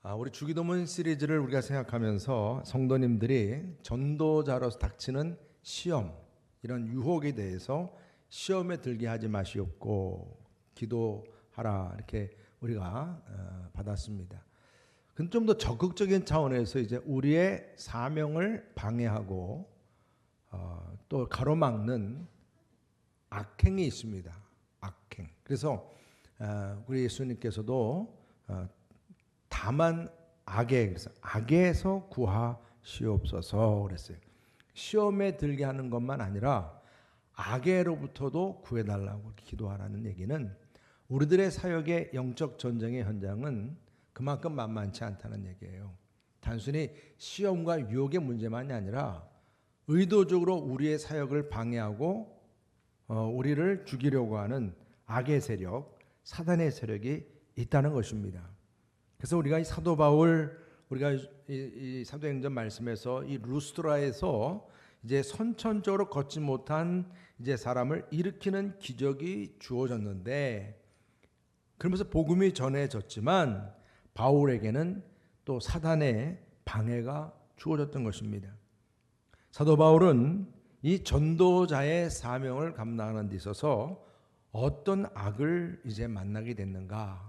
우리 주기도문 시리즈를 우리가 생각하면서 성도님들이 전도자로서 닥치는 시험, 이런 유혹에 대해서 시험에 들게 하지 마시옵고 기도하라, 이렇게 우리가 받았습니다. 근데 좀 더 적극적인 차원에서 이제 우리의 사명을 방해하고 또 가로막는 악행이 있습니다. 악행. 그래서 우리 예수님께서도 다만 그래서 악에서 구하시옵소서 그랬어요. 시험에 들게 하는 것만 아니라 악에로부터도 구해달라고 기도하라는 얘기는 우리들의 사역의 영적 전쟁의 현장은 그만큼 만만치 않다는 얘기예요. 단순히 시험과 유혹의 문제만이 아니라 의도적으로 우리의 사역을 방해하고 우리를 죽이려고 하는 악의 세력, 사단의 세력이 있다는 것입니다. 그래서 우리가 이 사도 바울, 우리가 이 사도행전 말씀에서 이 루스트라에서 이제 선천적으로 걷지 못한 이제 사람을 일으키는 기적이 주어졌는데, 그러면서 복음이 전해졌지만 바울에게는 또 사단의 방해가 주어졌던 것입니다. 사도 바울은 이 전도자의 사명을 감당하는 데 있어서 어떤 악을 이제 만나게 됐는가?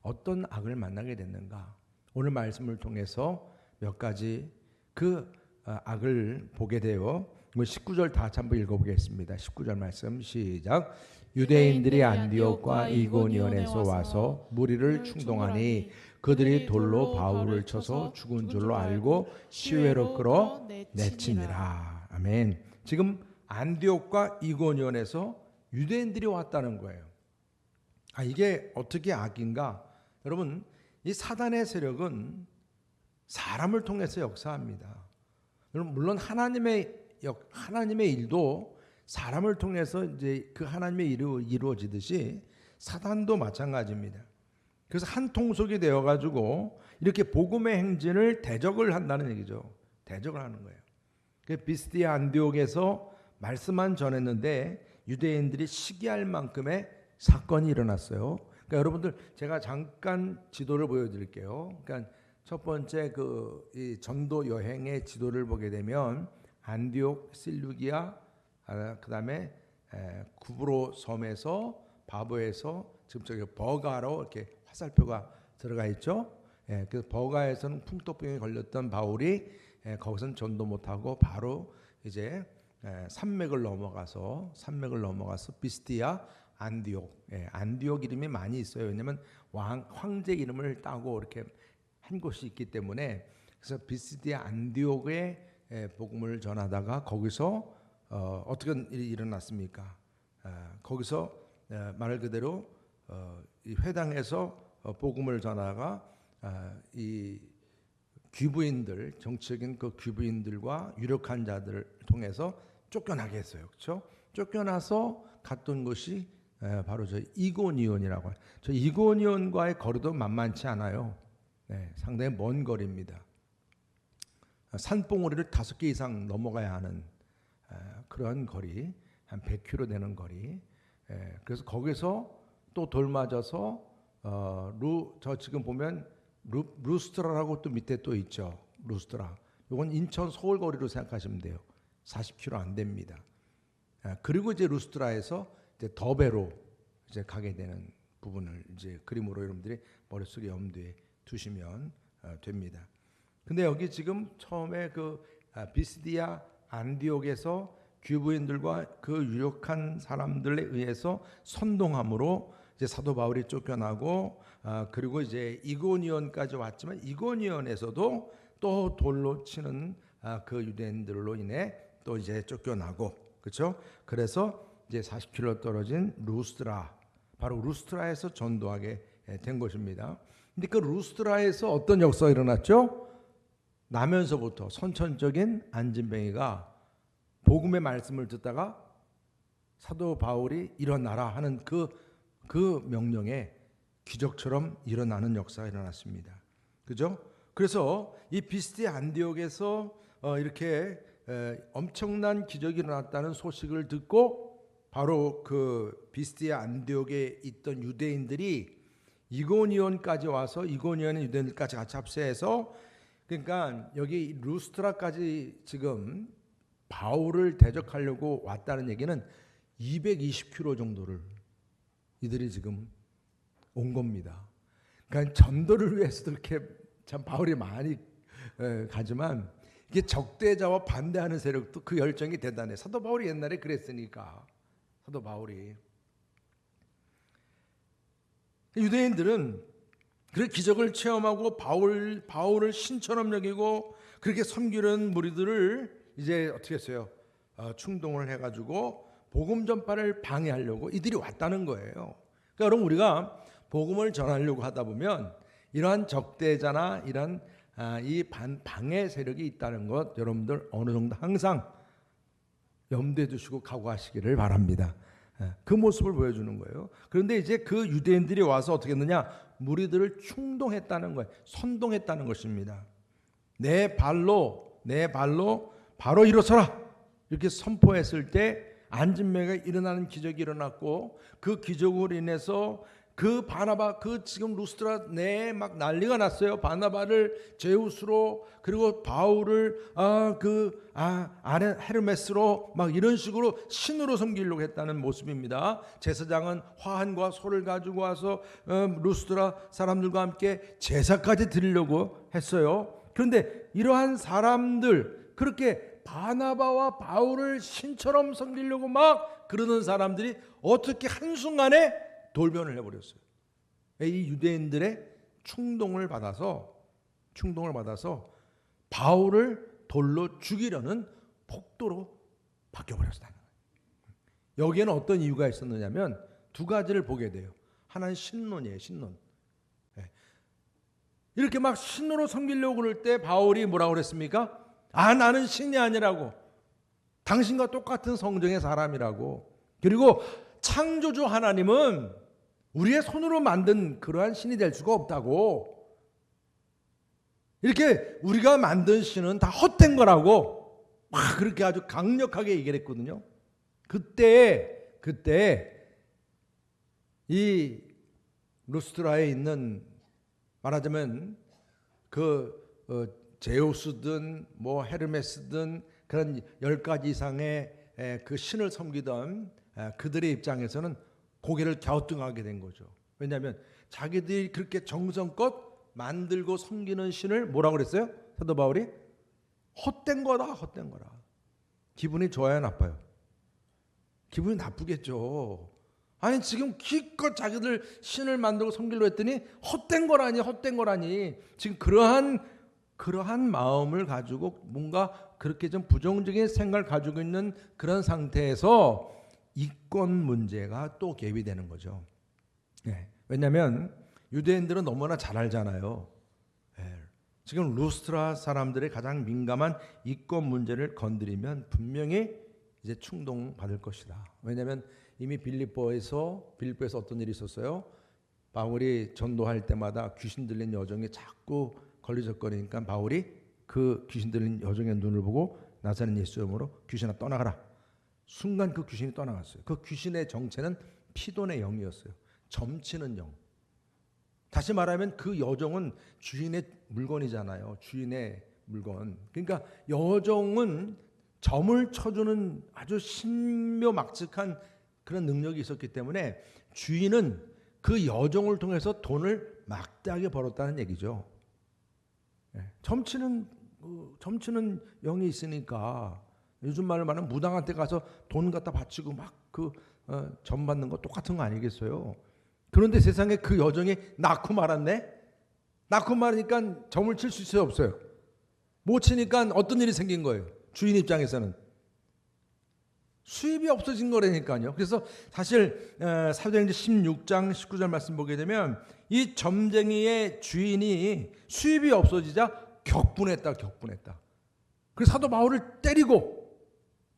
어떤 악을 만나게 됐는가? 오늘 말씀을 통해서 몇 가지 그 악을 보게 되어 19절 다 한번 읽어보겠습니다. 19절 말씀 시작. 유대인들이 안디옥과 이고니온에서 와서 무리를 충동하니 그들이 돌로 바울을 쳐서 죽은 줄로 알고 시외로 끌어 내치니라. 아멘. 지금 안디옥과 이고니온에서 유대인들이 왔다는 거예요. 이게 어떻게 악인가? 여러분, 이 사단의 세력은 사람을 통해서 역사합니다. 여러분, 물론 하나님의 일도 사람을 통해서 이제 그 하나님의 일이 이루어지듯이 사단도 마찬가지입니다. 그래서 한 통속이 되어 가지고 이렇게 복음의 행진을 대적을 한다는 얘기죠. 대적을 하는 거예요. 비스디아 안디옥에서 말씀만 전했는데 유대인들이 시기할 만큼의 사건이 일어났어요. 그러니까 여러분들, 제가 잠깐 지도를 보여드릴게요. 그러니까 첫 번째 이 전도 여행의 지도를 보게 되면 안디옥, 실루기아, 그다음에 구브로 섬에서 바보에서 지금 저기 버가로 이렇게 화살표가 들어가 있죠. 그래서 버가에서는 풍토병에 걸렸던 바울이 거기서는 전도 못하고 바로 이제 산맥을 넘어가서 비스디아 안디옥, 안디옥 이름이 많이 있어요. 왜냐하면 황제 이름을 따고 이렇게 한 곳이 있기 때문에. 그래서 비스디아 안디옥에 복음을 전하다가 거기서 어떻게 일이 일어났습니까? 거기서 말 그대로 이 회당에서 복음을 전하다가 이 귀부인들, 정치적인 그 귀부인들과 유력한 자들을 통해서 쫓겨나게 했어요. 그렇죠? 쫓겨나서 갔던 곳이 바로 저 이고니온이라고 해요. 저 이고니온과의 거리도 만만치 않아요. 상당히 먼 거리입니다. 산봉우리를 5개 이상 넘어가야 하는 그런 거리, 한 100km 되는 거리. 그래서 거기서 또 돌 맞아서 저 지금 보면 루스트라라고 또 밑에 또 있죠. 루스트라. 이건 인천 서울 거리로 생각하시면 돼요. 40km 안 됩니다. 그리고 이제 루스트라에서 이제 더베로 이제 가게 되는 부분을 이제 그림으로 여러분들이 머릿속에 염두에 두시면 됩니다. 근데 여기 지금 처음에 비스디아 안디옥에서 귀부인들과 그 유력한 사람들에 의해서 선동함으로 이제 사도 바울이 쫓겨나고, 그리고 이제 이고니온까지 왔지만 이고니온에서도 또 돌로 치는 그 유대인들로 인해 또 이제 쫓겨나고, 그렇죠? 그래서 이제 40km 떨어진 루스트라, 바로 루스트라에서 전도하게 된 것입니다. 근데 그 루스트라에서 어떤 역사가 일어났죠? 나면서부터 선천적인 안진뱅이가 복음의 말씀을 듣다가 사도 바울이 일어나라 하는 그 명령에 기적처럼 일어나는 역사가 일어났습니다. 그죠? 그래서 이 비스디아 안디옥에서 이렇게 엄청난 기적이 일어났다는 소식을 듣고 바로 그 비스디아 안디옥에 있던 유대인들이 이고니온까지 와서 이고니온의 유대인들까지 같이 합세해서, 그러니까 여기 루스트라까지 지금 바울을 대적하려고 왔다는 얘기는 220km 정도를 이들이 지금 온 겁니다. 그러니까 전도를 위해서도 이렇게 참 바울이 많이 가지만, 이게 적대자와 반대하는 세력도 그 열정이 대단해. 사도 바울이 옛날에 그랬으니까. 사도 바울이, 유대인들은 그 기적을 체험하고 바울을 신처럼 여기고 그렇게 섬기는 무리들을 이제 어떻게 했어요? 충동을 해가지고 복음 전파를 방해하려고 이들이 왔다는 거예요. 그러니까 여러분, 우리가 복음을 전하려고 하다 보면 이러한 적대자나 이런 이 방해 세력이 있다는 것, 여러분들 어느 정도 항상 염두에 두시고 각오하시기를 바랍니다. 그 모습을 보여주는 거예요. 그런데 이제 그 유대인들이 와서 어떻게 했느냐? 무리들을 충동했다는 거예요. 선동했다는 것입니다. 내 발로 바로 일어서라, 이렇게 선포했을 때 안진매가 일어나는 기적이 일어났고, 그 기적으로 인해서 그 바나바, 그 지금 루스트라 내에 막 난리가 났어요. 바나바를 제우스로, 그리고 바울을 헤르메스로, 막 이런 식으로 신으로 섬기려고 했다는 모습입니다. 제사장은 화환과 소를 가지고 와서 루스트라 사람들과 함께 제사까지 드리려고 했어요. 그런데 이러한 사람들, 그렇게 바나바와 바울을 신처럼 섬기려고 막 그러는 사람들이 어떻게 한순간에 돌변을 해버렸어요. 이 유대인들의 충동을 받아서 바울을 돌로 죽이려는 폭도로 바뀌어버렸어요. 여기에는 어떤 이유가 있었느냐면 두 가지를 보게 돼요. 하나는 신론이에요. 신론. 이렇게 막 신으로 섬기려고 그럴 때 바울이 뭐라고 그랬습니까? 나는 신이 아니라고, 당신과 똑같은 성정의 사람이라고, 그리고 창조주 하나님은 우리의 손으로 만든 그러한 신이 될 수가 없다고, 이렇게 우리가 만든 신은 다 헛된 거라고 막 그렇게 아주 강력하게 얘기를 했거든요. 그때 이 루스트라에 있는, 말하자면 제우스든 뭐 헤르메스든 그런 10가지 이상의 그 신을 섬기던 그들의 입장에서는 고개를 갸우뚱하게 된 거죠. 왜냐하면 자기들이 그렇게 정성껏 만들고 섬기는 신을 뭐라고 그랬어요? 사도 바울이 헛된 거다, 헛된 거라. 기분이 좋아요, 나빠요? 기분이 나쁘겠죠. 아니, 지금 기껏 자기들 신을 만들고 섬기려 했더니 헛된 거라니. 지금 그러한 마음을 가지고 뭔가 그렇게 좀 부정적인 생각을 가지고 있는 그런 상태에서 이권 문제가 또 개입이 되는 거죠. 왜냐하면 유대인들은 너무나 잘 알잖아요. 지금 루스트라 사람들의 가장 민감한 이권 문제를 건드리면 분명히 이제 충동받을 것이다. 왜냐하면 이미 빌립보에서 어떤 일이 있었어요. 바울이 전도할 때마다 귀신 들린 여종이 자꾸 걸리적거리니까 바울이 그 귀신 들린 여종의 눈을 보고 나사렛 예수 이름으로 귀신아 떠나가라. 순간 그 귀신이 떠나갔어요. 그 귀신의 정체는 피돈의 영이었어요. 점치는 영. 다시 말하면 그 여종은 주인의 물건이잖아요. 주인의 물건. 그러니까 여종은 점을 쳐주는 아주 신묘막측한 그런 능력이 있었기 때문에 주인은 그 여종을 통해서 돈을 막대하게 벌었다는 얘기죠. 점치는 영이 있으니까 요즘 말로 말하면 무당한테 가서 돈 갖다 바치고 막 점 받는 거 똑같은 거 아니겠어요? 그런데 세상에 그 여종이 낳고 말았네? 낳고 말으니까 점을 칠 수 있어요, 없어요? 못 치니까 어떤 일이 생긴 거예요? 주인 입장에서는 수입이 없어진 거라니까요. 그래서 사실 사도행전 16장 19절 말씀 보게 되면 이 점쟁이의 주인이 수입이 없어지자 격분했다. 그래서 사도 바울을 때리고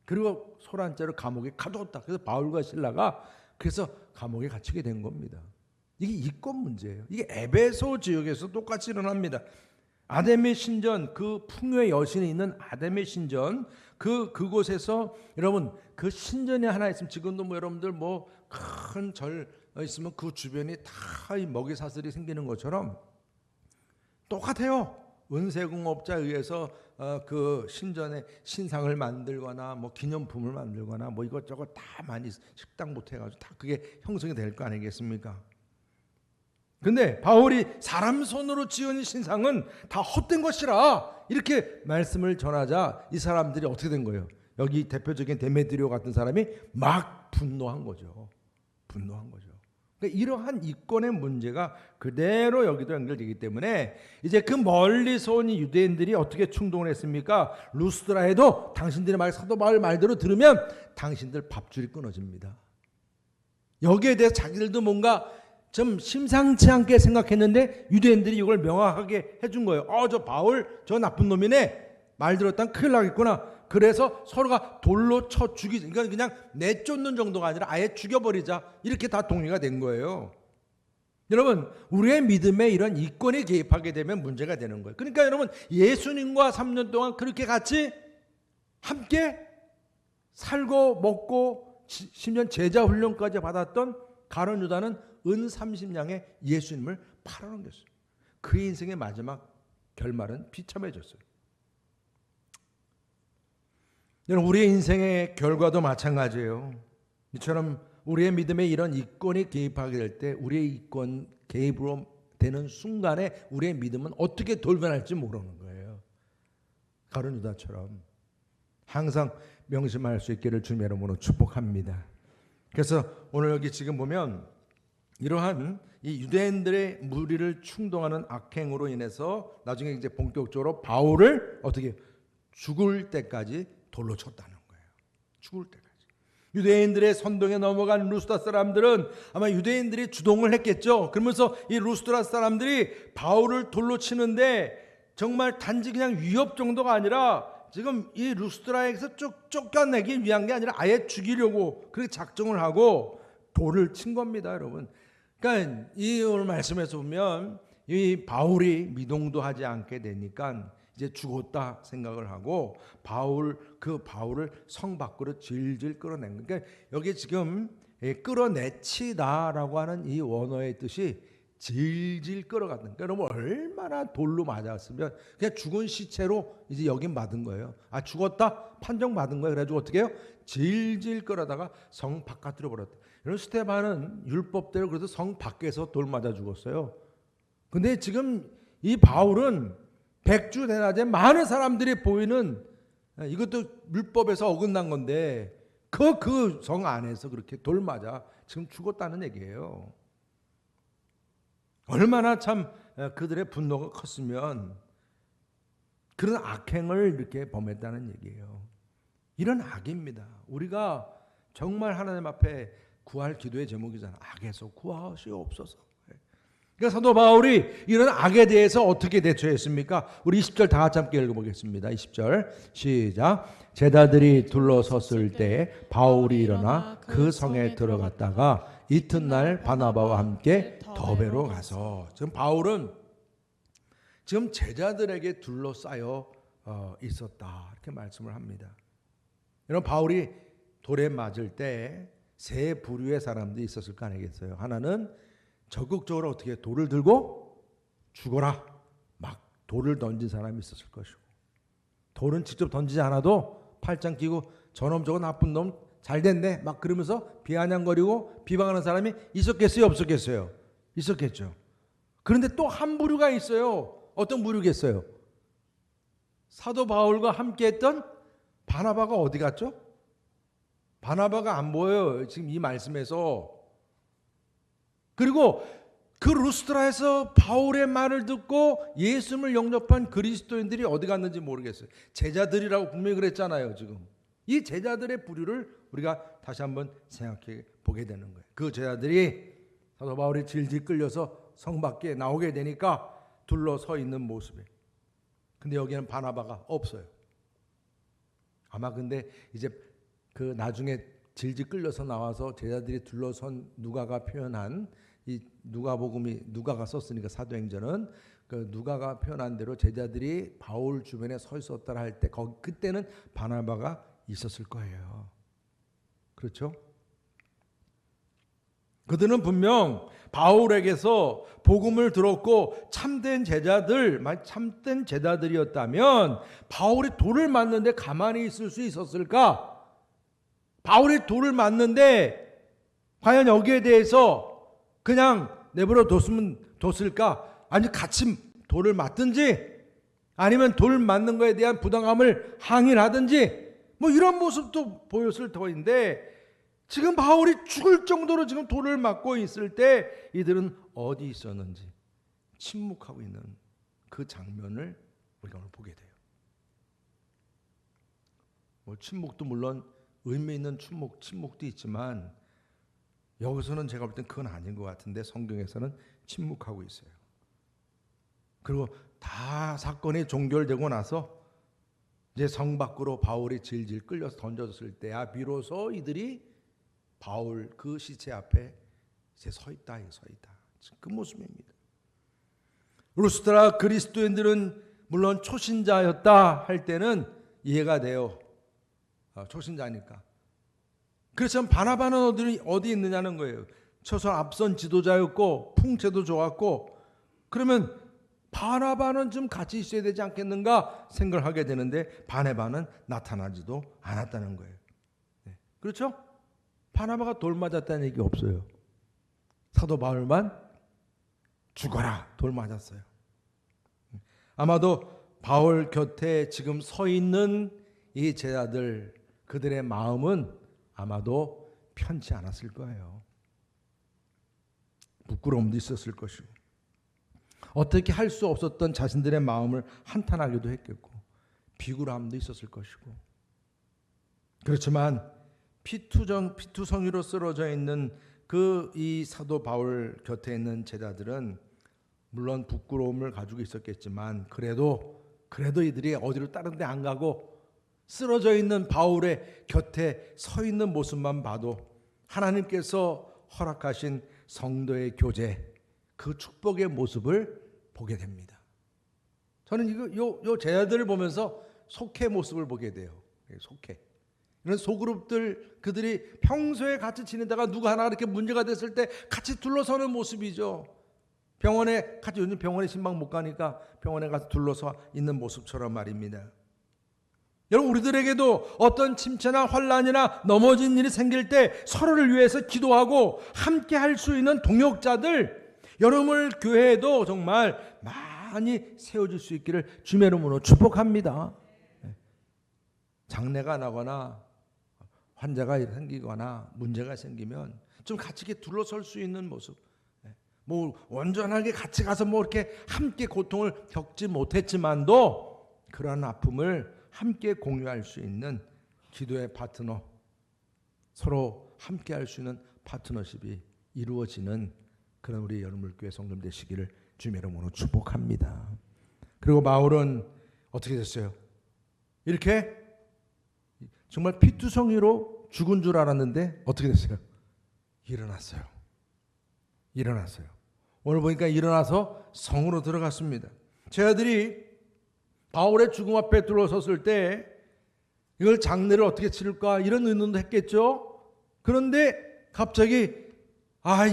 그리고 소란죄로 감옥에 가두었다. 그래서 바울과 실라가 그래서 감옥에 갇히게 된 겁니다. 이게 이권 문제예요. 이게 에베소 지역에서 똑같이 일어납니다. 아데미 신전, 그 풍요의 여신이 있는 아데미 신전, 그곳에서 여러분 그 신전이 하나 있으면 지금도 뭐 여러분들 뭐 큰 있으면 그 주변이 다 이 먹이 사슬이 생기는 것처럼 똑같아요. 은세공업자에 의해서 그 신전에 신상을 만들거나 뭐 기념품을 만들거나 뭐 이것저것 다 많이 식당부터 해가지고 다 그게 형성이 될 거 아니겠습니까? 근데 바울이 사람 손으로 지은 신상은 다 헛된 것이라 이렇게 말씀을 전하자 이 사람들이 어떻게 된 거예요? 여기 대표적인 데메드리오 같은 사람이 막 분노한 거죠. 분노한 거죠. 그러니까 이러한 이권의 문제가 그대로 여기도 연결되기 때문에 이제 그 멀리서 온 유대인들이 어떻게 충동을 했습니까? 루스드라에도 당신들의 말, 사도 바울 말대로 들으면 당신들 밥줄이 끊어집니다. 여기에 대해서 자기들도 뭔가 좀 심상치 않게 생각했는데 유대인들이 이걸 명확하게 해준 거예요. 저 바울 저 나쁜 놈이네. 말 들었다면 큰일 나겠구나. 그래서 서로가 돌로 쳐 죽이자. 그러니까 그냥 내쫓는 정도가 아니라 아예 죽여버리자. 이렇게 다 동의가 된 거예요. 여러분, 우리의 믿음에 이런 이권이 개입하게 되면 문제가 되는 거예요. 그러니까 여러분, 예수님과 3년 동안 그렇게 같이 함께 살고 먹고 10년 제자 훈련까지 받았던 가룟 유다는 은 30냥에 예수님을 팔아넘겼어요. 그의 인생의 마지막 결말은 비참해졌어요. 여러분, 우리의 인생의 결과도 마찬가지예요. 이처럼 우리의 믿음에 이런 이권이 개입하게 될 때 우리의 이권 개입으로 되는 순간에 우리의 믿음은 어떻게 돌변할지 모르는 거예요. 가룟 유다처럼 항상 명심할 수 있기를 주님의 이름으로 축복합니다. 그래서 오늘 여기 지금 보면 이러한 이 유대인들의 무리를 충동하는 악행으로 인해서 나중에 이제 본격적으로 바울을 어떻게 죽을 때까지 돌로 쳤다는 거예요. 죽을 때까지. 유대인들의 선동에 넘어간 루스드라 사람들은 아마 유대인들이 주동을 했겠죠. 그러면서 이 루스드라 사람들이 바울을 돌로 치는데 정말 단지 그냥 위협 정도가 아니라 지금 이 루스드라에서 쫓겨내기 위한 게 아니라 아예 죽이려고 그렇게 작정을 하고 돌을 친 겁니다, 여러분. 그러니까 이 오늘 말씀에서 보면 이 바울이 미동도 하지 않게 되니까 이제 죽었다 생각을 하고 바울을 성 밖으로 질질 끌어낸 거예요. 그러니까 여기 지금 끌어내치다라고 하는 이 원어의 뜻이 질질 끌어갔다. 그러니까 여러분 얼마나 돌로 맞았으면 그냥 죽은 시체로 이제 여긴 받은 거예요. 죽었다 판정 받은 거예요. 그래가지고 어떻게 해요? 질질 끌어다가 성 바깥으로 버렸다. 여러분 스데반은 율법대로 그래서 성 밖에서 돌 맞아 죽었어요. 근데 지금 이 바울은 백주대낮에 많은 사람들이 보이는 이것도 율법에서 어긋난 건데 그 성 안에서 그렇게 돌 맞아 지금 죽었다는 얘기예요. 얼마나 참 그들의 분노가 컸으면 그런 악행을 이렇게 범했다는 얘기예요. 이런 악입니다. 우리가 정말 하나님 앞에 구할 기도의 제목이잖아. 악에서 구하시옵소서. 그러니까 사도 바울이 이런 악에 대해서 어떻게 대처했습니까? 우리 20절 다 같이 함께 읽어보겠습니다. 20절 시작. 제자들이 둘러섰을 때 바울이 일어나 그 성에 들어갔다가 이튿날 바나바와 함께 더베로 가서 지금 바울은 지금 제자들에게 둘러싸여 있었다 이렇게 말씀을 합니다. 여러분 바울이 돌에 맞을 때 세 부류의 사람들이 있었을 거 아니겠어요? 하나는 적극적으로 어떻게 돌을 들고 죽어라 막 돌을 던진 사람이 있었을 것이고 돌은 직접 던지지 않아도 팔짱 끼고 저놈 저거 나쁜 놈 잘됐네 막 그러면서 비아냥거리고 비방하는 사람이 있었겠어요? 없었겠어요? 있었겠죠. 그런데 또 한 부류가 있어요. 어떤 부류겠어요? 사도 바울과 함께했던 바나바가 어디 갔죠? 바나바가 안 보여요. 지금 이 말씀에서. 그리고 그 루스드라에서 바울의 말을 듣고 예수님을 영접한 그리스도인들이 어디 갔는지 모르겠어요. 제자들이라고 분명히 그랬잖아요. 지금 이 제자들의 부류를 우리가 다시 한번 생각해 보게 되는 거예요. 그 제자들이 사도 바울이 질질 끌려서 성 밖에 나오게 되니까 둘러서 있는 모습에. 근데 여기는 바나바가 없어요. 아마 근데 이제 그 나중에 질질 끌려서 나와서 제자들이 둘러선 누가가 표현한 이 누가가 썼으니까 사도행전은 그 누가가 표현한 대로 제자들이 바울 주변에 서 있었다 할 때 그때는 바나바가 있었을 거예요. 그렇죠? 그들은 분명 바울에게서 복음을 들었고 참된 제자들이었다면 바울이 돌을 맞는데 가만히 있을 수 있었을까? 바울이 돌을 맞는데 과연 여기에 대해서 그냥 내버려 뒀을까? 아니 같이 돌을 맞든지 아니면 돌 맞는 거에 대한 부당함을 항의하든지 뭐 이런 모습도 보였을 터인데 지금 바울이 죽을 정도로 지금 돌을 맞고 있을 때 이들은 어디 있었는지 침묵하고 있는 그 장면을 우리가 오늘 보게 돼요. 뭐 침묵도 물론 의미 있는 침묵도 있지만 여기서는 제가 볼 땐 그건 아닌 것 같은데 성경에서는 침묵하고 있어요. 그리고 다 사건이 종결되고 나서 이제 성 밖으로 바울이 질질 끌려서 던져졌을 때야 비로소 이들이 바울 그 시체 앞에 이제 서 있다. 그 모습입니다. 루스드라 그리스도인들은 물론 초신자였다 할 때는 이해가 돼요. 초신자니까. 그렇지만 바나바는 어디 있느냐는 거예요. 처선 앞선 지도자였고 풍채도 좋았고 그러면 바나바는 좀 같이 있어야 되지 않겠는가 생각을 하게 되는데 바나바는 나타나지도 않았다는 거예요. 그렇죠? 바나바가 돌 맞았다는 얘기 없어요. 사도 바울만 죽어라 돌 맞았어요. 아마도 바울 곁에 지금 서 있는 이 제자들 그들의 마음은 아마도 편치 않았을 거예요. 부끄러움도 있었을 것이고 어떻게 할 수 없었던 자신들의 마음을 한탄하기도 했겠고 비굴함도 있었을 것이고 그렇지만 피투성이로 쓰러져 있는 이 사도 바울 곁에 있는 제자들은 물론 부끄러움을 가지고 있었겠지만 그래도 이들이 어디로 다른 데 안 가고 쓰러져 있는 바울의 곁에 서 있는 모습만 봐도 하나님께서 허락하신 성도의 교제 그 축복의 모습을 보게 됩니다. 저는 요 제자들을 보면서 속회 모습을 보게 돼요. 속회. 이런 소그룹들 그들이 평소에 같이 지내다가 누구 하나 이렇게 문제가 됐을 때 같이 둘러서는 모습이죠. 병원에 같이 요즘 병원에 신방 못 가니까 병원에 가서 둘러서 있는 모습처럼 말입니다. 여러분 우리들에게도 어떤 침체나 환난이나 넘어진 일이 생길 때 서로를 위해서 기도하고 함께 할 수 있는 동역자들 여러분 교회에도 정말 많이 세워질 수 있기를 주의 이름으로 축복합니다. 장례가 나거나 환자가 생기거나 문제가 생기면 좀 같이 이렇게 둘러설 수 있는 모습. 뭐 온전하게 같이 가서 뭐 이렇게 함께 고통을 겪지 못했지만도 그러한 아픔을 함께 공유할 수 있는 기도의 파트너, 서로 함께 할 수 있는 파트너십이 이루어지는 그런 우리 여러분교회 성도 되시기를 주님의 이름으로 축복합니다. 그리고 바울은 어떻게 됐어요? 이렇게 정말 피투성이로 죽은 줄 알았는데 어떻게 됐어요? 일어났어요. 오늘 보니까 일어나서 성으로 들어갔습니다. 제자들이 바울의 죽음 앞에 들어섰을 때 이걸 장례를 어떻게 치를까 이런 의논도 했겠죠. 그런데 갑자기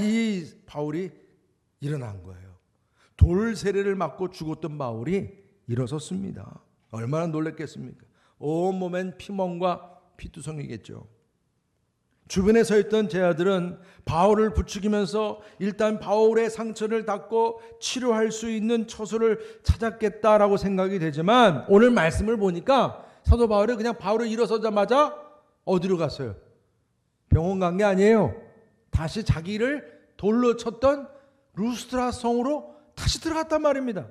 이 바울이 일어난 거예요. 돌 세례를 맞고 죽었던 바울이 일어섰습니다. 얼마나 놀랐겠습니까? 온몸엔 피멍과 피투성이겠죠. 주변에 서 있던 제자들은 바울을 부추기면서 일단 바울의 상처를 닦고 치료할 수 있는 처소를 찾았겠다라고 생각이 되지만 오늘 말씀을 보니까 사도 바울이 그냥 바울이 일어서자마자 어디로 갔어요? 병원 간 게 아니에요. 다시 자기를 돌로 쳤던 루스드라 성으로 다시 들어갔단 말입니다.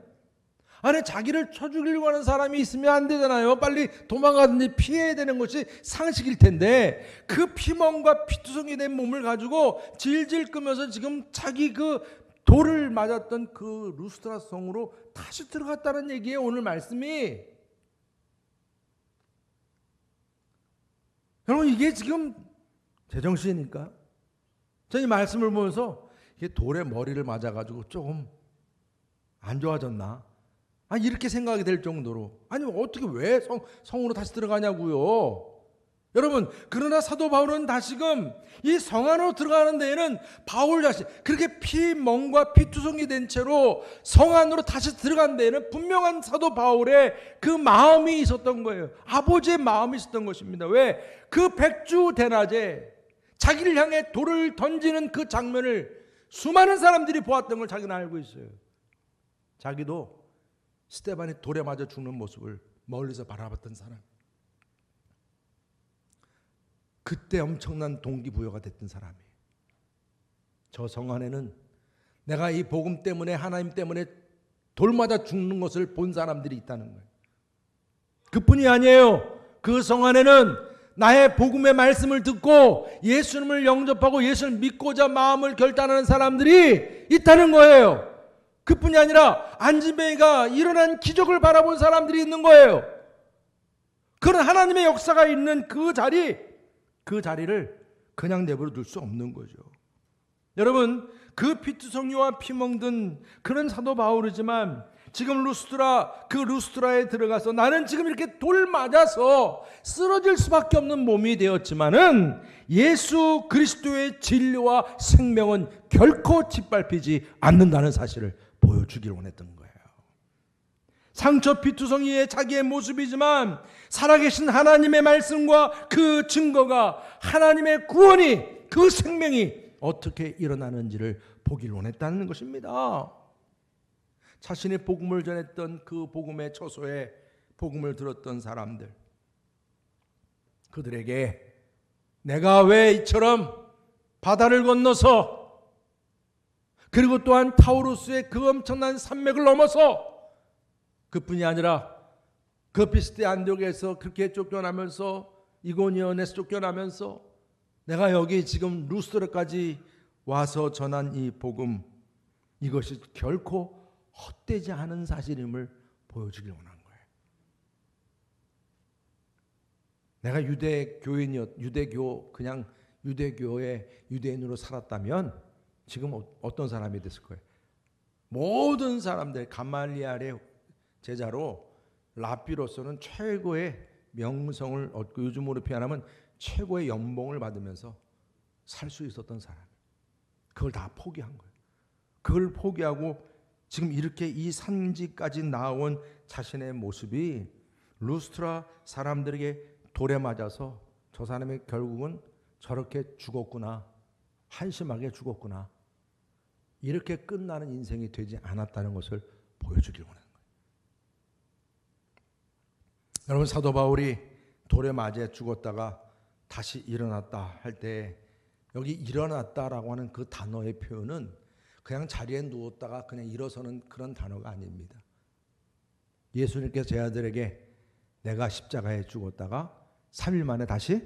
아니 자기를 쳐 죽이려고 하는 사람이 있으면 안 되잖아요. 빨리 도망가든지 피해야 되는 것이 상식일 텐데 그 피멍과 피투성이 된 몸을 가지고 질질 끄면서 지금 자기 그 돌을 맞았던 그 루스드라 성으로 다시 들어갔다는 얘기예요. 오늘 말씀이. 여러분 이게 지금 제정신입니까? 저는 이 말씀을 보면서 이게 돌에 머리를 맞아가지고 조금 안 좋아졌나? 이렇게 생각이 될 정도로. 아니 어떻게 왜 성으로 다시 들어가냐고요. 여러분, 그러나 사도 바울은 다시금 이 성 안으로 들어가는 데에는 바울 자신, 그렇게 피멍과 피투성이 된 채로 성 안으로 다시 들어간 데에는 분명한 사도 바울의 그 마음이 있었던 거예요. 아버지의 마음이 있었던 것입니다. 왜? 그 백주 대낮에 자기를 향해 돌을 던지는 그 장면을 수많은 사람들이 보았던 걸 자기는 알고 있어요. 자기도 스데반이 돌에 맞아 죽는 모습을 멀리서 바라봤던 사람. 그때 엄청난 동기부여가 됐던 사람이에요. 저 성 안에는 내가 이 복음 때문에, 하나님 때문에 돌 맞아 죽는 것을 본 사람들이 있다는 거예요. 그뿐이 아니에요. 그 성 안에는 나의 복음의 말씀을 듣고 예수님을 영접하고 예수를 믿고자 마음을 결단하는 사람들이 있다는 거예요. 그뿐이 아니라 안진뱅이가 일어난 기적을 바라본 사람들이 있는 거예요. 그런 하나님의 역사가 있는 그 자리를 그냥 내버려 둘 수 없는 거죠. 여러분, 그 피투성이와 피멍든 그런 사도 바울이지만 지금 루스트라에 들어가서 나는 지금 이렇게 돌 맞아서 쓰러질 수밖에 없는 몸이 되었지만은 예수 그리스도의 진리와 생명은 결코 짓밟히지 않는다는 사실을 보여주기를 원했던 거예요. 상처 피투성이의 자기의 모습이지만 살아계신 하나님의 말씀과 그 증거가, 하나님의 구원이, 그 생명이 어떻게 일어나는지를 보기를 원했다는 것입니다. 자신이 복음을 전했던 그 복음의 처소에 복음을 들었던 사람들, 그들에게 내가 왜 이처럼 바다를 건너서, 그리고 또한 타우루스의 그 엄청난 산맥을 넘어서, 그뿐이 아니라 그 피스데 안디옥에서 그렇게 쫓겨나면서, 이고니온에서 쫓겨나면서 내가 여기 지금 루스드라까지 와서 전한 이 복음, 이것이 결코 헛되지 않은 사실임을 보여주길 원한 거예요. 내가 그냥 유대교의 유대인으로 살았다면 지금 어떤 사람이 됐을 거예요? 모든 사람들, 가말리엘의 제자로 랍비로서는 최고의 명성을 얻고, 요즘으로 표현하면 최고의 연봉을 받으면서 살 수 있었던 사람, 그걸 다 포기한 거예요. 그걸 포기하고 지금 이렇게 이 산지까지 나온 자신의 모습이 루스트라 사람들에게 돌에 맞아서 저 사람이 결국은 저렇게 죽었구나, 한심하게 죽었구나, 이렇게 끝나는 인생이 되지 않았다는 것을 보여주길 원하는 거예요. 여러분, 사도 바울이 돌에 맞아 죽었다가 다시 일어났다 할 때, 여기 일어났다라고 하는 그 단어의 표현은 그냥 자리에 누웠다가 그냥 일어서는 그런 단어가 아닙니다. 예수님께서 제 아들에게 내가 십자가에 죽었다가 3일 만에 다시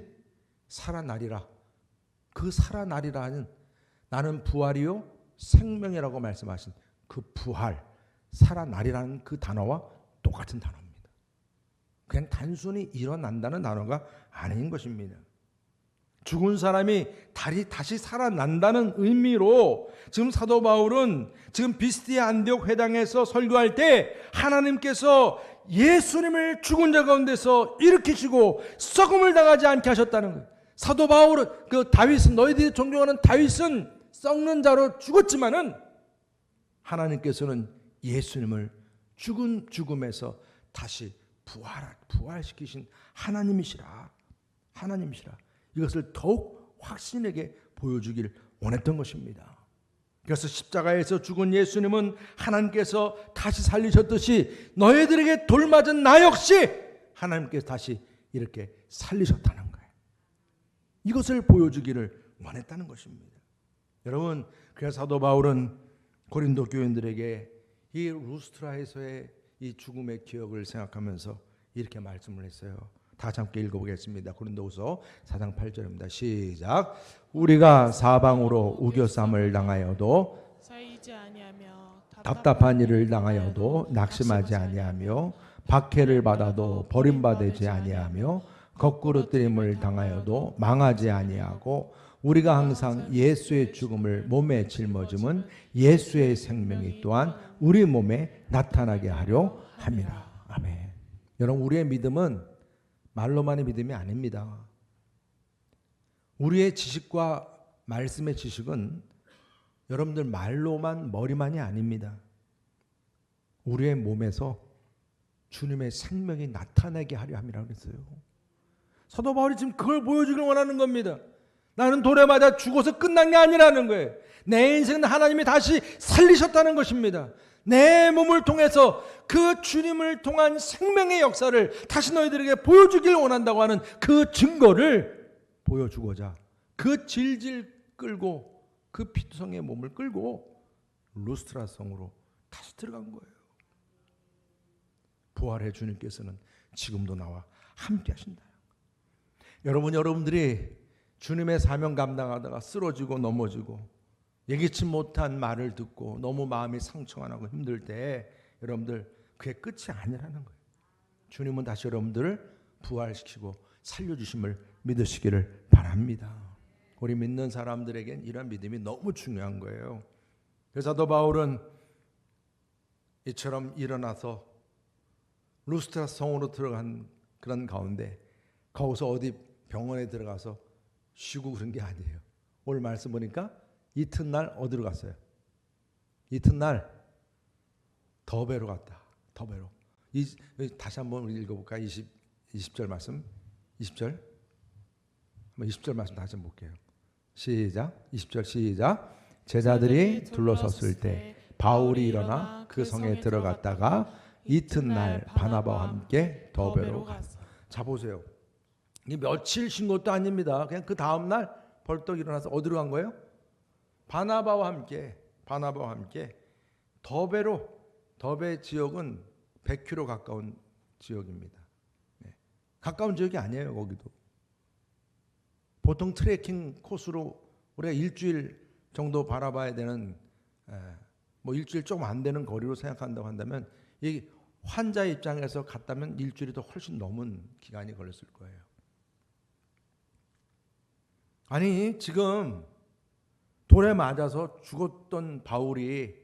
살아나리라, 그 살아나리라는, 나는 부활이요 생명이라고 말씀하신 그 부활, 살아나리라는 그 단어와 똑같은 단어입니다. 그냥 단순히 일어난다는 단어가 아닌 것입니다. 죽은 사람이 다시 살아난다는 의미로 지금 사도 바울은 지금 비스디아 안디옥 회당에서 설교할 때 하나님께서 예수님을 죽은 자 가운데서 일으키시고 썩음을 당하지 않게 하셨다는 거예요. 사도 바울은, 그 다윗은, 너희들이 존경하는 다윗은 썩는 자로 죽었지만은 하나님께서는 예수님을 죽은 죽음에서 다시 부활시키신 하나님이시라. 이것을 더욱 확신에게 보여주길 원했던 것입니다. 그래서 십자가에서 죽은 예수님은 하나님께서 다시 살리셨듯이 너희들에게 돌맞은 나 역시 하나님께서 다시 이렇게 살리셨다는 거예요. 이것을 보여주기를 원했다는 것입니다. 여러분, 그래서 사도 바울은 고린도 교인들에게 이 루스트라에서의 이 죽음의 기억을 생각하면서 이렇게 말씀을 했어요. 다 함께 읽어보겠습니다. 고린도후서 4장 8절입니다. 시작. 우리가 사방으로 우겨쌈을 당하여도 쌓이지 아니하며 답답한 일을 당하여도 낙심하지 아니하며 박해를 받아도 버림받지 아니하며 거꾸로 뜨림을 당하여도 망하지 아니하고 우리가 항상 예수의 죽음을 몸에 짊어짐은 예수의 생명이 또한 우리 몸에 나타나게 하려 함이라. 아멘. 여러분, 우리의 믿음은 말로만의 믿음이 아닙니다. 우리의 지식과 말씀의 지식은 여러분들 말로만 머리만이 아닙니다. 우리의 몸에서 주님의 생명이 나타나게 하려 함이라고 했어요. 사도 바울이 지금 그걸 보여주길 원하는 겁니다. 나는 돌에 맞아 죽어서 끝난 게 아니라는 거예요. 내 인생은 하나님이 다시 살리셨다는 것입니다. 내 몸을 통해서 그 주님을 통한 생명의 역사를 다시 너희들에게 보여주길 원한다고 하는 그 증거를 보여주고자 그 질질 끌고 그 피투성의 몸을 끌고 루스트라 성으로 다시 들어간 거예요. 부활의 주님께서는 지금도 나와 함께 하신다. 여러분들이 주님의 사명 감당하다가 쓰러지고 넘어지고 예기치 못한 말을 듣고 너무 마음이 상처가 나고 힘들 때 여러분들 그게 끝이 아니라는 거예요. 주님은 다시 여러분들을 부활시키고 살려주심을 믿으시기를 바랍니다. 우리 믿는 사람들에겐 이런 믿음이 너무 중요한 거예요. 그래서 사도 바울은 이처럼 일어나서 루스트라 성으로 들어간 그런 가운데 거기서 어디 병원에 들어가서 쉬고 그런 게 아니에요. 오늘 말씀 보니까 이튿날 어디로 갔어요? 이튿날 더베로 갔다. 더베로. 다시 한번 읽어볼까요? 20절 말씀. 20절. 20절 말씀 다시 한번 볼게요. 시작. 20절 시작. 제자들이 둘러섰을 때 바울이 일어나 그 성에 들어갔다가 이튿날 바나바와 함께 더베로 갔어. 자 보세요. 이 며칠 쉰 것도 아닙니다. 그냥 그 다음 날 벌떡 일어나서 어디로 간 거예요? 바나바와 함께 더베 지역은 100km 가까운 지역입니다. 네. 가까운 지역이 아니에요. 거기도 보통 트레킹 코스로 우리가 일주일 정도 바라봐야 되는 뭐 일주일 조금 안 되는 거리로 생각한다고 한다면 이 환자 입장에서 갔다면 일주일이 더 훨씬 넘은 기간이 걸렸을 거예요. 아니 지금 돌에 맞아서 죽었던 바울이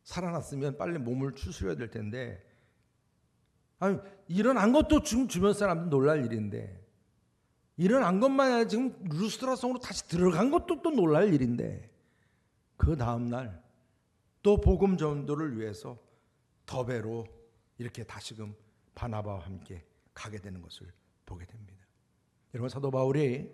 살아났으면 빨리 몸을 추스려야 될 텐데 아니 일어난 것도 지금 주변 사람들 놀랄 일인데 일어난 것만 아니라 지금 루스트라 성으로 다시 들어간 것도 또 놀랄 일인데 그 다음날 또 복음 전도를 위해서 더베로 이렇게 다시금 바나바와 함께 가게 되는 것을 보게 됩니다. 여러분 사도 바울이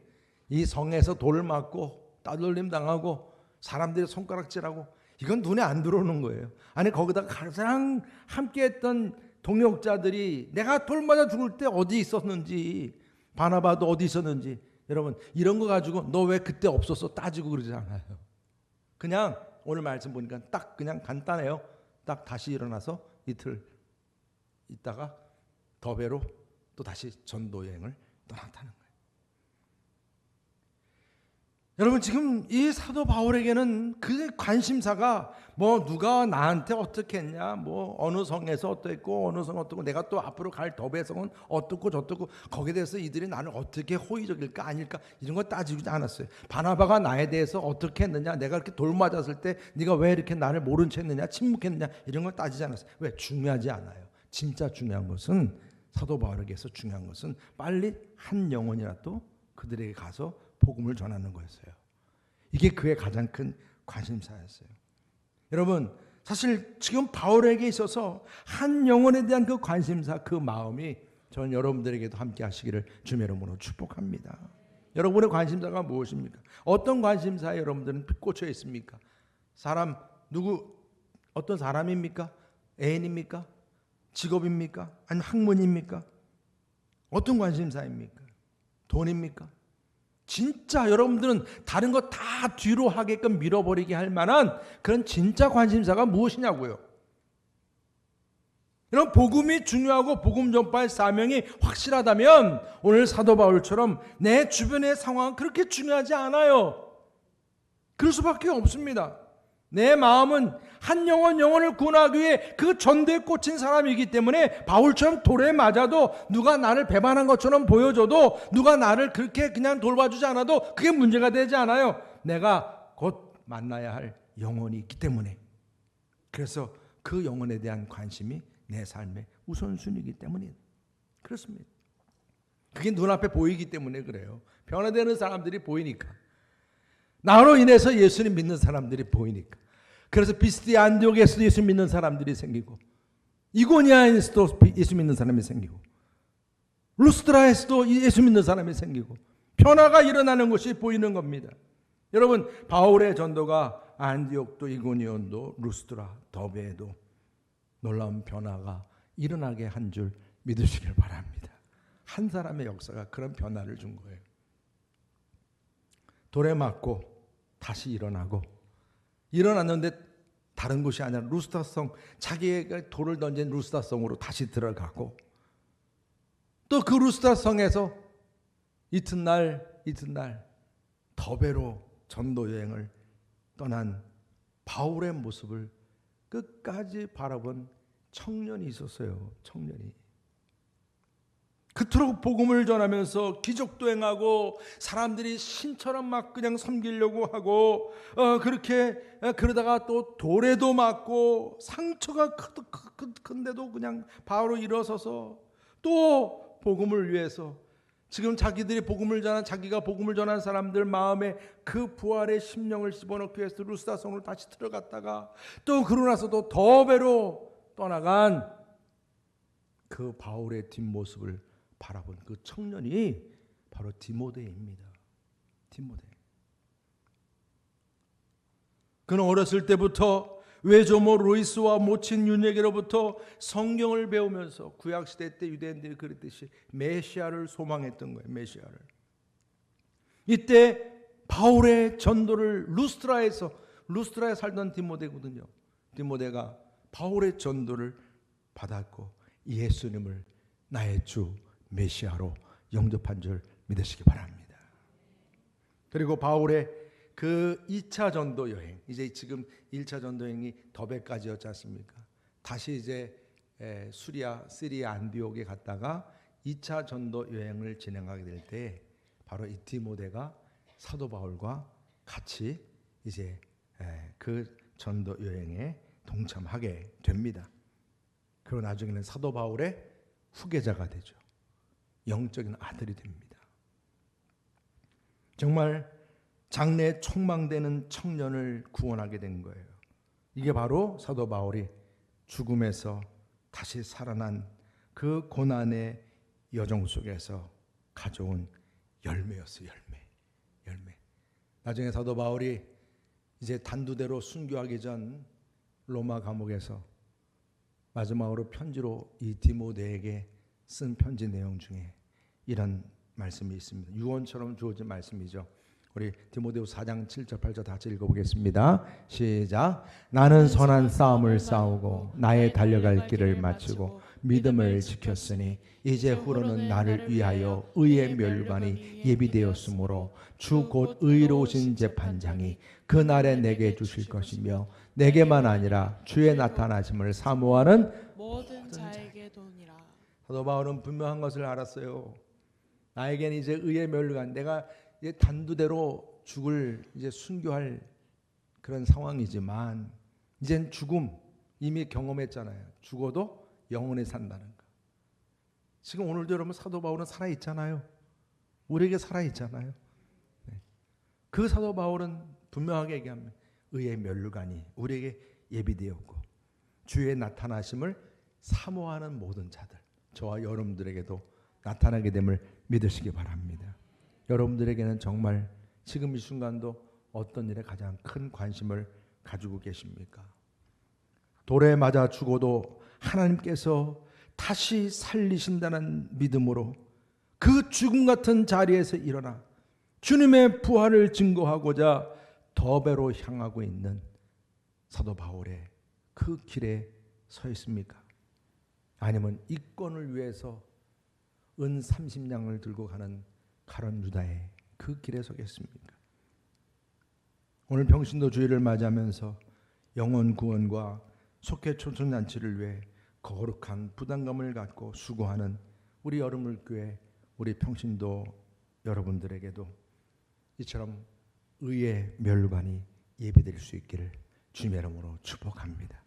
이 성에서 돌을 맞고 따돌림 당하고 사람들이 손가락질하고 이건 눈에 안 들어오는 거예요. 아니 거기다 가장 함께했던 동역자들이 내가 돌 맞아 죽을 때 어디 있었는지 바나바도 어디 있었는지 여러분 이런 거 가지고 너 왜 그때 없었어 따지고 그러지 않아요. 그냥 오늘 말씀 보니까 딱 그냥 간단해요. 딱 다시 일어나서 이틀 있다가 더베로 또 다시 전도 여행을 떠났다는 거예요. 여러분 지금 이 사도 바울에게는 그 관심사가 뭐 누가 나한테 어떻게 했냐 뭐 어느 성에서 어떻고 어느 성 어떻고 내가 또 앞으로 갈 더베 성은 어떻고 저떻고 거기에 대해서 이들이 나를 어떻게 호의적일까 아닐까 이런 거 따지지 않았어요. 바나바가 나에 대해서 어떻게 했느냐 내가 이렇게 돌 맞았을 때 네가 왜 이렇게 나를 모른 채 했느냐 침묵했느냐 이런 걸 따지지 않았어요. 왜? 중요하지 않아요. 진짜 중요한 것은 사도 바울에게서 중요한 것은 빨리 한 영혼이라도 그들에게 가서 복음을 전하는 거였어요. 이게 그의 가장 큰 관심사였어요. 여러분 사실 지금 바울에게 있어서 한 영혼에 대한 그 관심사 그 마음이 저는 여러분들에게도 함께 하시기를 주의 이름으로 축복합니다. 여러분의 관심사가 무엇입니까? 어떤 관심사에 여러분들은 꽂혀 있습니까? 사람 누구 어떤 사람입니까? 애인입니까? 직업입니까? 아니면 학문입니까? 어떤 관심사입니까? 돈입니까? 진짜 여러분들은 다른 거 다 뒤로 하게끔 밀어버리게 할 만한 그런 진짜 관심사가 무엇이냐고요. 이런 복음이 중요하고 복음 전파의 사명이 확실하다면 오늘 사도 바울처럼 내 주변의 상황은 그렇게 중요하지 않아요. 그럴 수밖에 없습니다. 내 마음은 한 영혼을 구원하기 위해 그 전도에 꽂힌 사람이기 때문에 바울처럼 돌에 맞아도 누가 나를 배반한 것처럼 보여줘도 누가 나를 그렇게 그냥 돌봐주지 않아도 그게 문제가 되지 않아요. 내가 곧 만나야 할 영혼이 있기 때문에. 그래서 그 영혼에 대한 관심이 내 삶의 우선순위이기 때문에 그렇습니다. 그게 눈앞에 보이기 때문에 그래요. 변화되는 사람들이 보이니까. 나로 인해서 예수님 믿는 사람들이 보이니까. 그래서 비스디아 안디옥에서도 예수 믿는 사람들이 생기고, 이고니아에서도 예수 믿는 사람이 생기고, 루스드라에서도 예수 믿는 사람이 생기고, 변화가 일어나는 것이 보이는 겁니다. 여러분, 바울의 전도가 안디옥도 이고니온도 루스드라 더베에도 놀라운 변화가 일어나게 한 줄 믿으시길 바랍니다. 한 사람의 역사가 그런 변화를 준 거예요. 돌에 맞고 다시 일어나고, 일어났는데 다른 곳이 아니라 루스드라성, 자기가 돌을 던진 루스드라성으로 다시 들어가고, 또 그 루스드라성에서 이튿날 더베로 전도 여행을 떠난 바울의 모습을 끝까지 바라본 청년이 있었어요. 청년이. 그토록 복음을 전하면서 기적도 행하고 사람들이 신처럼 막 그냥 섬기려고 하고 그렇게 그러다가 또 돌에도 맞고 상처가 큰데도 그냥 바로 일어서서 또 복음을 위해서 지금 자기들이 복음을 전한, 자기가 복음을 전한 사람들 마음에 그 부활의 심령을 집어넣기 위해서 루스드라성으로 다시 들어갔다가 또 그러고 나서도 더베로 떠나간 그 바울의 뒷모습을 바라본 그 청년이 바로 디모데입니다. 디모데. 그는 어렸을 때부터 외조모 로이스와 모친 윤에게로부터 성경을 배우면서 구약시대 때 유대인들이 그랬듯이 메시아를 소망했던 거예요. 메시아를. 이때 바울의 전도를 루스드라에 살던 디모데거든요. 디모데가 바울의 전도를 받았고 예수님을 나의 주 메시아로 영접한 줄 믿으시기 바랍니다. 그리고 바울의 그 2차 전도 여행, 이제 지금 1차 전도 여행이 더베까지였지 않습니까? 다시 이제 시리아 안디옥에 갔다가 2차 전도 여행을 진행하게 될 때 바로 이 디모데가 사도 바울과 같이 이제 그 전도 여행에 동참하게 됩니다. 그리고 나중에는 사도 바울의 후계자가 되죠. 영적인 아들이 됩니다. 정말 장래에 촉망되는 청년을 구원하게 된 거예요. 이게 바로 사도 바울이 죽음에서 다시 살아난 그 고난의 여정 속에서 가져온 열매였어요. 열매. 나중에 사도 바울이 이제 단두대로 순교하기 전 로마 감옥에서 마지막으로 편지로 이 디모데에게 쓴 편지 내용 중에 이런 말씀이 있습니다. 유언처럼 주어진 말씀이죠. 우리 디모데후서 4장 7절 8절 다 같이 읽어보겠습니다. 시작. 나는 선한 싸움을 싸우고 나의 달려갈 길을 마치고 믿음을 지켰으니 이제 후로는 나를 위하여 의의 멸관이 예비되었으므로 주 곧 의로우신 재판장이 그 날에 내게 주실 것이며 내게만 아니라 주의 나타나심을 사모하는 모든 자에게 도니라. 사도 바울은 분명한 것을 알았어요. 나에게는 이제 의의 멸관, 내가 이제 단두대로 죽을 이제 순교할 그런 상황이지만 이젠 죽음 이미 경험했잖아요. 죽어도 영원히 산다는 거. 지금 오늘도 여러분 사도 바울은 살아 있잖아요. 우리에게 살아 있잖아요. 그 사도 바울은 분명하게 얘기합니다. 의의 멸관이 우리에게 예비되었고 주의 나타나심을 사모하는 모든 자들, 저와 여러분들에게도 나타나게 됨을 믿으시기 바랍니다. 여러분들에게는 정말 지금 이 순간도 어떤 일에 가장 큰 관심을 가지고 계십니까? 돌에 맞아 죽어도 하나님께서 다시 살리신다는 믿음으로 그 죽음 같은 자리에서 일어나 주님의 부활을 증거하고자 더베로 향하고 있는 사도 바울의 그 길에 서 있습니까? 아니면 이권을 위해서 은 30냥을 들고 가는 가룟 유다의 그 길에 서겠습니까? 오늘 평신도 주일을 맞이하면서 영혼 구원과 속회 초청잔치를 위해 거룩한 부담감을 갖고 수고하는 우리 여름물교회 우리 평신도 여러분들에게도 이처럼 의의 멸관이 예비될 수 있기를 주님의 이름으로 축복합니다.